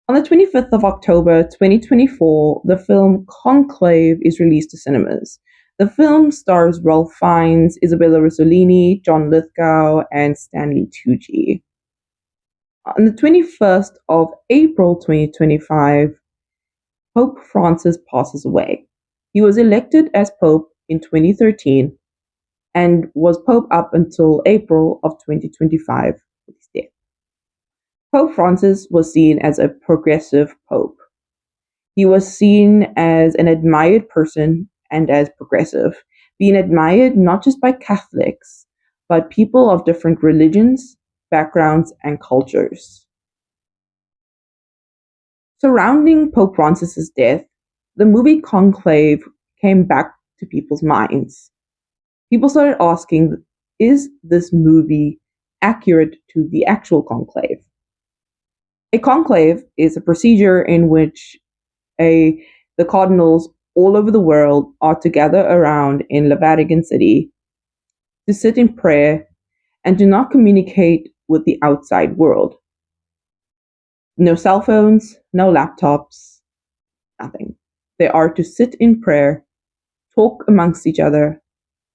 On the 25th of October 2024, the film Conclave is released to cinemas. The film stars Ralph Fiennes, Isabella Rossellini, John Lithgow, and Stanley Tucci. On the 21st of April 2025, Pope Francis passes away. He was elected as Pope in 2013 and was Pope up until April of 2025 with his death. Pope Francis was seen as a progressive pope. He was seen as an admired person and as progressive, being admired not just by Catholics, but people of different religions, backgrounds, and cultures. Surrounding Pope Francis's death, the movie Conclave came back to people's minds. People started asking, is this movie accurate to the actual conclave? A conclave is a procedure in which the cardinals all over the world are to gather around in the Vatican City to sit in prayer and to not communicate with the outside world. No cell phones, no laptops, nothing. They are to sit in prayer, talk amongst each other,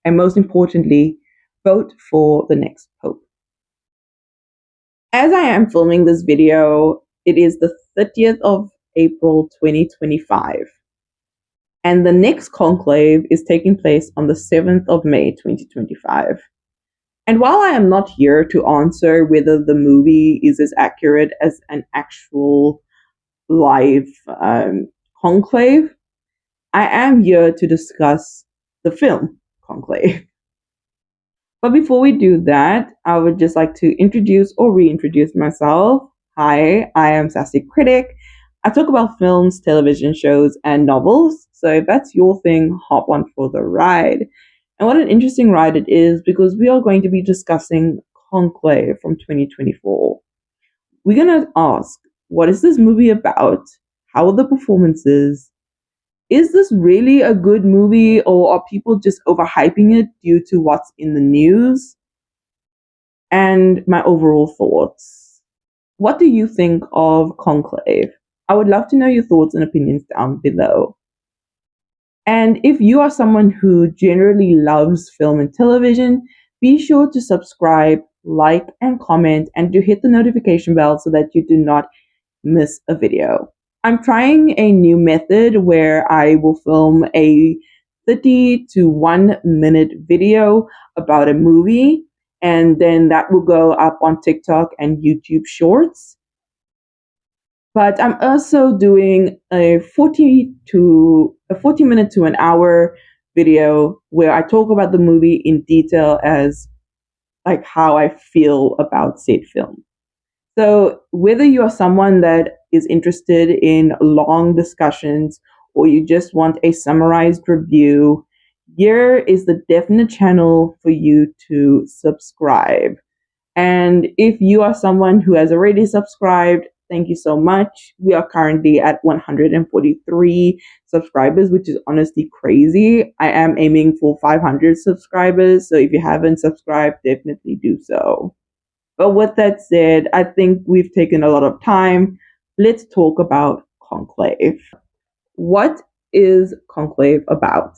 and most importantly, vote for the next pope. As I am filming this video, it is the 30th of April 2025, and the next conclave is taking place on the 7th of May 2025. And while I am not here to answer whether the movie is as accurate as an actual live conclave, I am here to discuss the film Conclave. But before we do that, I would just like to introduce or reintroduce myself. Hi, I am Sassy Critic. I talk about films, television shows, and novels. So if that's your thing, hop on for the ride. And what an interesting ride it is, because we are going to be discussing Conclave from 2024. We're going to ask, what is this movie about? How are the performances? Is this really a good movie, or are people just overhyping it due to what's in the news? And my overall thoughts. What do you think of Conclave? I would love to know your thoughts and opinions down below. And if you are someone who generally loves film and television, be sure to subscribe, like, and comment, and to hit the notification bell so that you do not miss a video. I'm trying a new method where I will film a 30 to 1 minute video about a movie, and then that will go up on TikTok and YouTube Shorts. But I'm also doing a 40 minute to an hour video where I talk about the movie in detail as like how I feel about said film. So whether you are someone that is interested in long discussions or you just want a summarized review, here is the definite channel for you to subscribe. And if you are someone who has already subscribed, thank you so much. We are currently at 143 subscribers, which is honestly crazy. I am aiming for 500 subscribers. So if you haven't subscribed, definitely do so. But with that said, I think we've taken a lot of time. Let's talk about Conclave. What is Conclave about?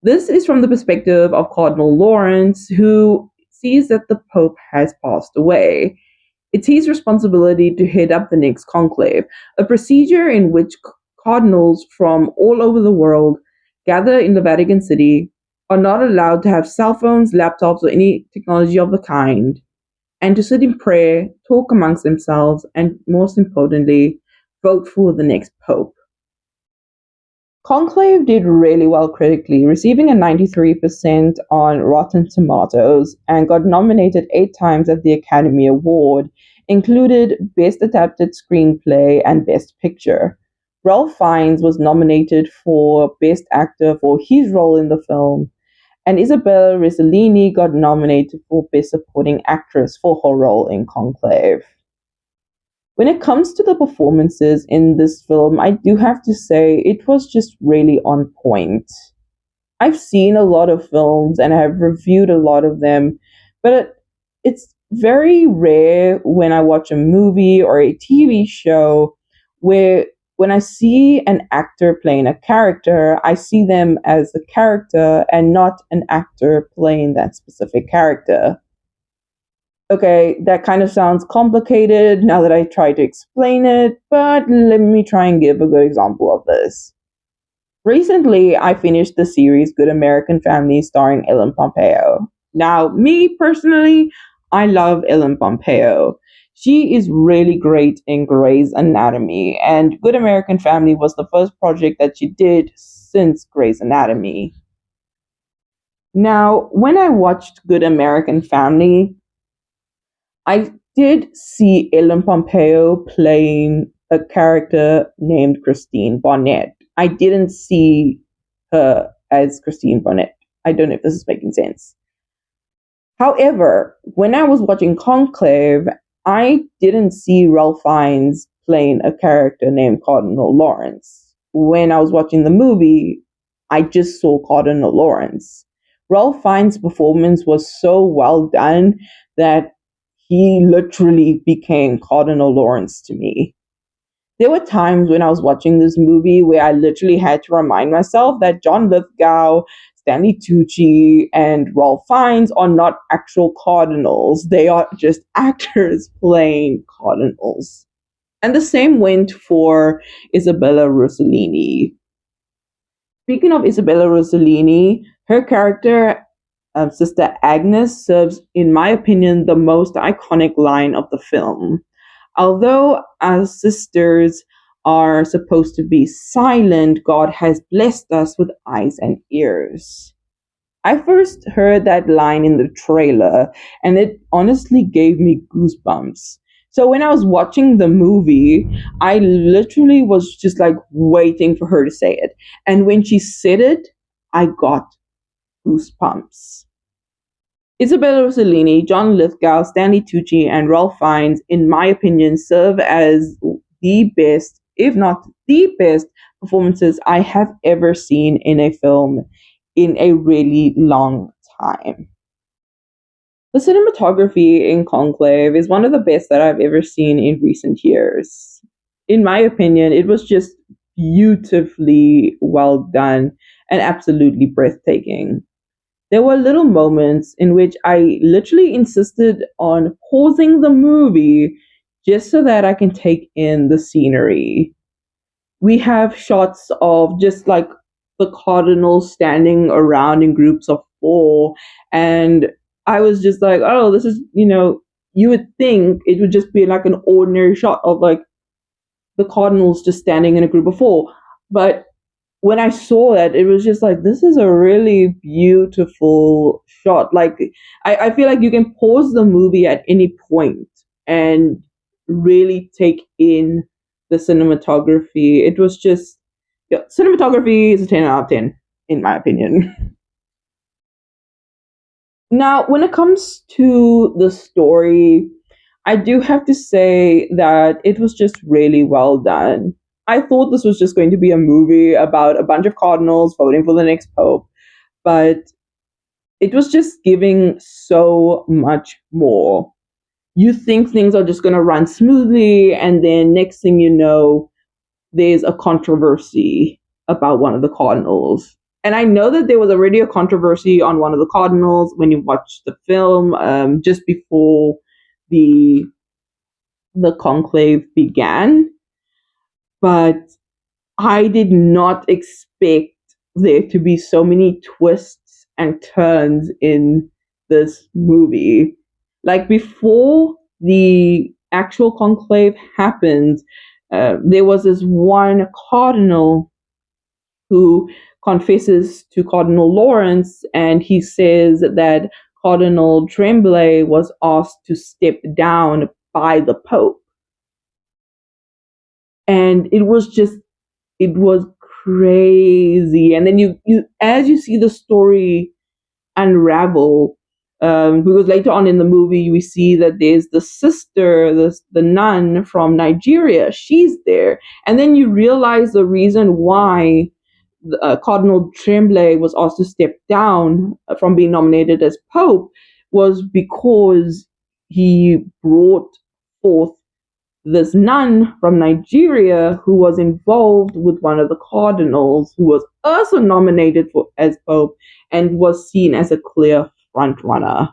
This is from the perspective of Cardinal Lawrence, who sees that the Pope has passed away. It's his responsibility to head up the next conclave, a procedure in which cardinals from all over the world gather in the Vatican City, are not allowed to have cell phones, laptops, or any technology of the kind, and to sit in prayer, talk amongst themselves, and most importantly, vote for the next pope. Conclave did really well critically, receiving a 93% on Rotten Tomatoes, and got nominated 8 times at the Academy Award, included Best Adapted Screenplay and Best Picture. Ralph Fiennes was nominated for Best Actor for his role in the film, and Isabella Rossellini got nominated for Best Supporting Actress for her role in Conclave. When it comes to the performances in this film, I do have to say it was just really on point. I've seen a lot of films and I have reviewed a lot of them, but it's very rare when I watch a movie or a TV show where when I see an actor playing a character, I see them as a character and not an actor playing that specific character. Okay, that kind of sounds complicated now that I try to explain it, but let me try and give a good example of this. Recently, I finished the series Good American Family starring Ellen Pompeo. Now, me personally, I love Ellen Pompeo. She is really great in Grey's Anatomy, and Good American Family was the first project that she did since Grey's Anatomy. Now, when I watched Good American Family, I did see Ellen Pompeo playing a character named Christine Barnett. I didn't see her as Christine Barnett. I don't know if this is making sense. However, when I was watching Conclave, I didn't see Ralph Fiennes playing a character named Cardinal Lawrence. When I was watching the movie, I just saw Cardinal Lawrence. Ralph Fiennes' performance was so well done that he literally became Cardinal Lawrence to me. There were times when I was watching this movie where I literally had to remind myself that John Lithgow, Stanley Tucci, and Ralph Fiennes are not actual cardinals. They are just actors playing cardinals. And the same went for Isabella Rossellini. Speaking of Isabella Rossellini, her character, Sister Agnes, serves, in my opinion, the most iconic line of the film. Although our sisters are supposed to be silent, God has blessed us with eyes and ears. I first heard that line in the trailer, and it honestly gave me goosebumps. So when I was watching the movie, I literally was just like waiting for her to say it. And when she said it, I got goosebumps. Isabella Rossellini, John Lithgow, Stanley Tucci, and Ralph Fiennes, in my opinion, serve as the best, if not the best, performances I have ever seen in a film in a really long time. The cinematography in Conclave is one of the best that I've ever seen in recent years. In my opinion, it was just beautifully well done and absolutely breathtaking. There were little moments in which I literally insisted on pausing the movie just so that I can take in the scenery. We have shots of just like the cardinals standing around in groups of four, and I was just like, oh, this is, you would think it would just be like an ordinary shot of like the cardinals just standing in a group of four. But when I saw that, it was just like, this is a really beautiful shot. Like, I feel like you can pause the movie at any point and really take in the cinematography. It was just, yeah, cinematography is a 10 out of 10, in my opinion. Now, when it comes to the story, I do have to say that it was just really well done. I thought this was just going to be a movie about a bunch of cardinals voting for the next pope, but it was just giving so much more. You think things are just going to run smoothly, and then next thing you know, there's a controversy about one of the cardinals. And I know that there was already a controversy on one of the cardinals when you watch the film, just before the the conclave began, but I did not expect there to be so many twists and turns in this movie. Like before the actual conclave happened, there was this one cardinal who confesses to Cardinal Lawrence, and he says that Cardinal Tremblay was asked to step down by the Pope. And it was crazy. And then you as you see the story unravel, because later on in the movie we see that there's the sister, the nun from Nigeria, she's there, and then you realize the reason why Cardinal Tremblay was asked to step down from being nominated as Pope was because he brought forth this nun from Nigeria who was involved with one of the cardinals, who was also nominated for as pope and was seen as a clear front runner.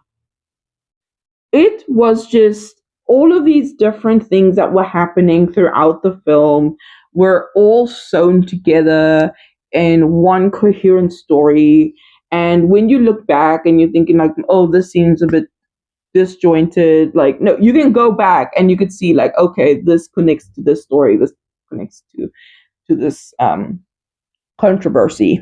It was just all of these different things that were happening throughout the film were all sewn together in one coherent story. And when you look back and you're thinking like, oh, this seems a bit disjointed, like, no, you can go back and you could see like, okay, this connects to this story, this connects to this controversy,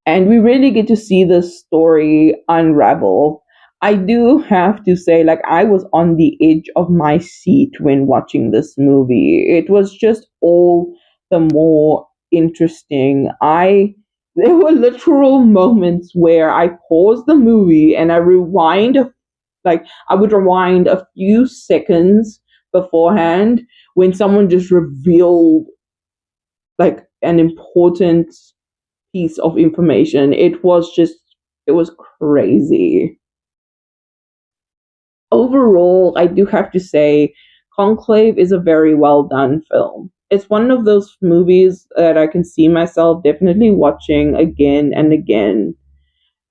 and we really get to see this story unravel. I do have to say, like, I was on the edge of my seat when watching this movie. It was just all the more interesting. There were literal moments where I paused the movie and I would rewind a few seconds beforehand when someone just revealed like an important piece of information. It was crazy. Overall, I do have to say, Conclave is a very well done film. It's one of those movies that I can see myself definitely watching again and again.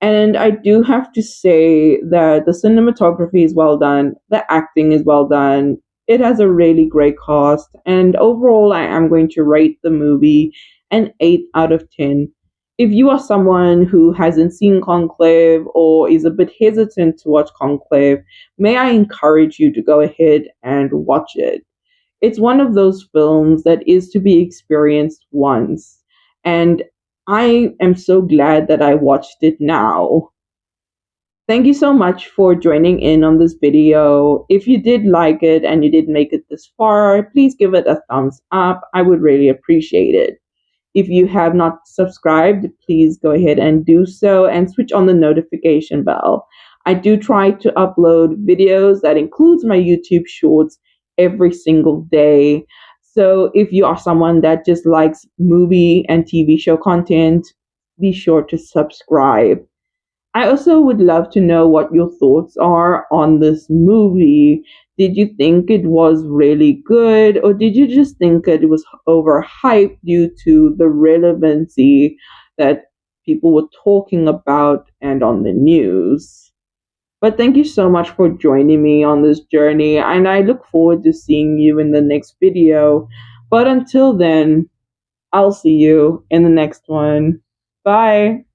And I do have to say that the cinematography is well done, the acting is well done, it has a really great cast, and overall, I am going to rate the movie an 8 out of 10. If you are someone who hasn't seen Conclave or is a bit hesitant to watch Conclave, may I encourage you to go ahead and watch it. It's one of those films that is to be experienced once. And I am so glad that I watched it now. Thank you so much for joining in on this video. If you did like it and you did make it this far, please give it a thumbs up. I would really appreciate it. If you have not subscribed, please go ahead and do so and switch on the notification bell. I do try to upload videos that includes my YouTube shorts every single day. So if you are someone that just likes movie and TV show content, be sure to subscribe. I also would love to know what your thoughts are on this movie. Did you think it was really good, or did you just think that it was overhyped due to the relevancy that people were talking about and on the news? But thank you so much for joining me on this journey, and I look forward to seeing you in the next video. But until then, I'll see you in the next one. Bye.